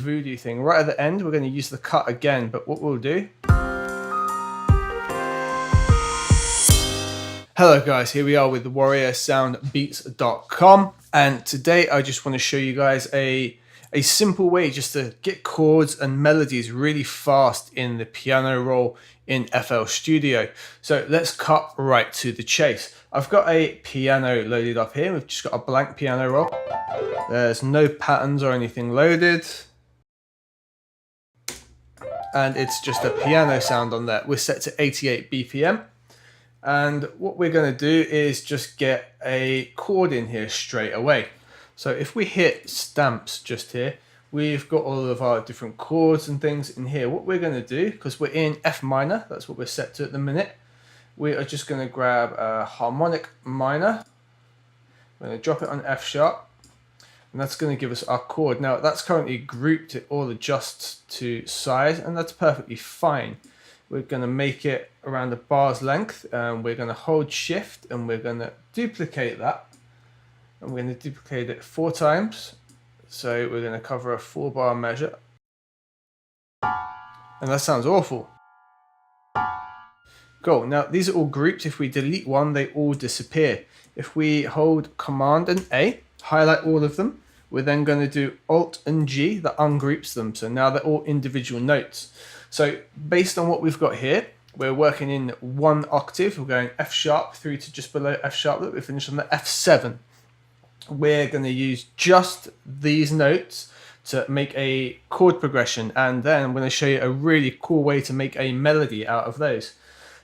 voodoo thing. Right at the end, we're going to use the cut again, but what we'll do... Hello guys, here we are with warriorsoundbeats.com, and today I just want to show you guys a simple way just to get chords and melodies really fast in the piano roll in FL Studio. So let's cut right to the chase. I've got a piano loaded up here. We've just got a blank piano roll. There's no patterns or anything loaded. And it's just a piano sound on there. We're set to 88 BPM. And what we're going to do is just get a chord in here straight away. So if we hit stamps just here, we've got all of our different chords and things in here. What we're going to do, because we're in F minor, that's what we're set to at the minute, we are just going to grab a harmonic minor. We're going to drop it on F sharp, and that's going to give us our chord. Now that's currently grouped, it all adjusts to size, and that's perfectly fine. We're going to make it around the bar's length, and we're going to hold shift, and we're going to duplicate that, and we're going to duplicate it 4 times. So we're going to cover a 4-bar measure, and that sounds awful. Cool. Now these are all grouped. If we delete one, they all disappear. If we hold Command and A, highlight all of them, we're then going to do Alt and G, that ungroups them. So now they're all individual notes. So based on what we've got here, we're working in 1 octave. We're going F sharp through to just below F sharp. Look, we finish on the F7. We're going to use just these notes to make a chord progression, and then I'm going to show you a really cool way to make a melody out of those.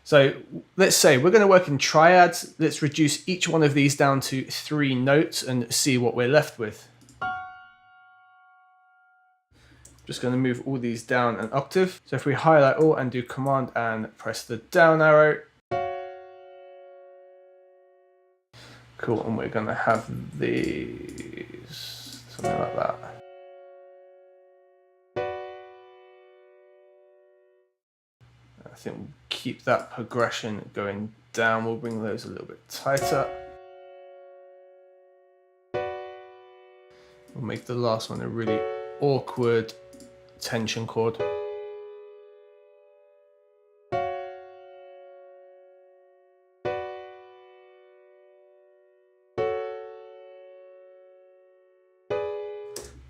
So let's say we're going to work in triads. Let's reduce each one of these down to 3 notes and see what we're left with. Just going to move all these down an octave. So if we highlight all and do Command and press the down arrow. Cool, and we're going to have these, something like that. I think we'll keep that progression going down. We'll bring those a little bit tighter. We'll make the last one a really awkward tension chord.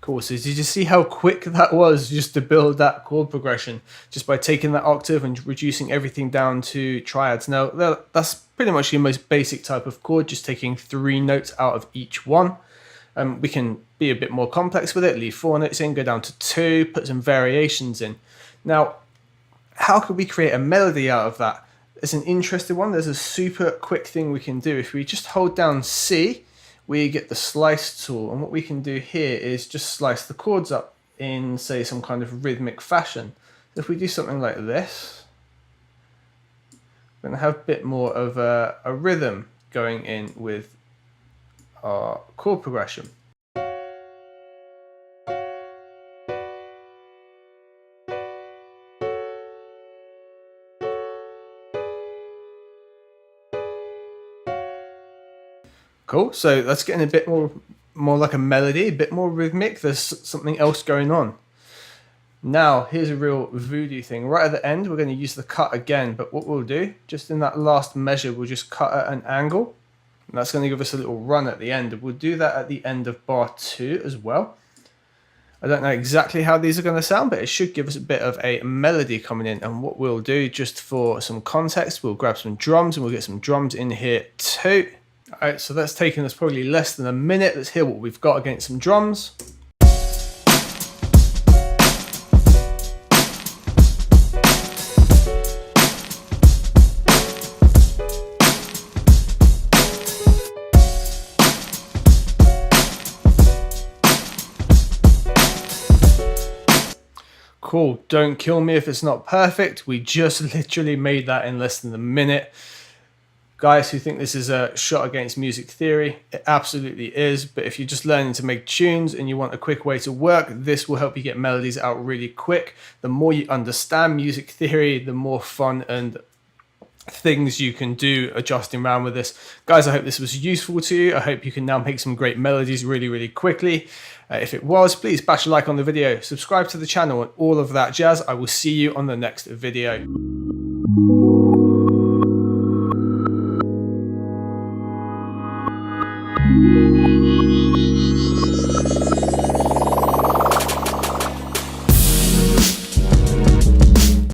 Cool, so did you see how quick that was just to build that chord progression just by taking that octave and reducing everything down to triads? Now that's pretty much your most basic type of chord, just taking 3 notes out of each one. We can be a bit more complex with it, leave 4 notes in, go down to 2, put some variations in. Now, how could we create a melody out of that? It's an interesting one. There's a super quick thing we can do. If we just hold down C, we get the slice tool, and what we can do here is just slice the chords up in, say, some kind of rhythmic fashion. So if we do something like this, we're going to have a bit more of a rhythm going in with our chord progression. Cool, so that's getting a bit more like a melody, a bit more rhythmic. There's something else going on. Now, here's a real voodoo thing. Right at the end, we're going to use the cut again, but what we'll do, just in that last measure, we'll just cut at an angle. And that's going to give us a little run at the end. We'll do that at the end of bar 2 as well. I don't know exactly how these are going to sound, but it should give us a bit of a melody coming in. And what we'll do, just for some context, we'll grab some drums, and we'll get some drums in here too. Alright, so that's taken us probably less than a minute. Let's hear what we've got against some drums. Cool, don't kill me if it's not perfect. We just literally made that in less than a minute. Guys who think this is a shot against music theory, it absolutely is. But if you're just learning to make tunes and you want a quick way to work, this will help you get melodies out really quick. The more you understand music theory, the more fun and things you can do adjusting around with this. Guys, I hope this was useful to you. I hope you can now make some great melodies really, really quickly. If it was, please bash a like on the video, subscribe to the channel and all of that jazz. I will see you on the next video.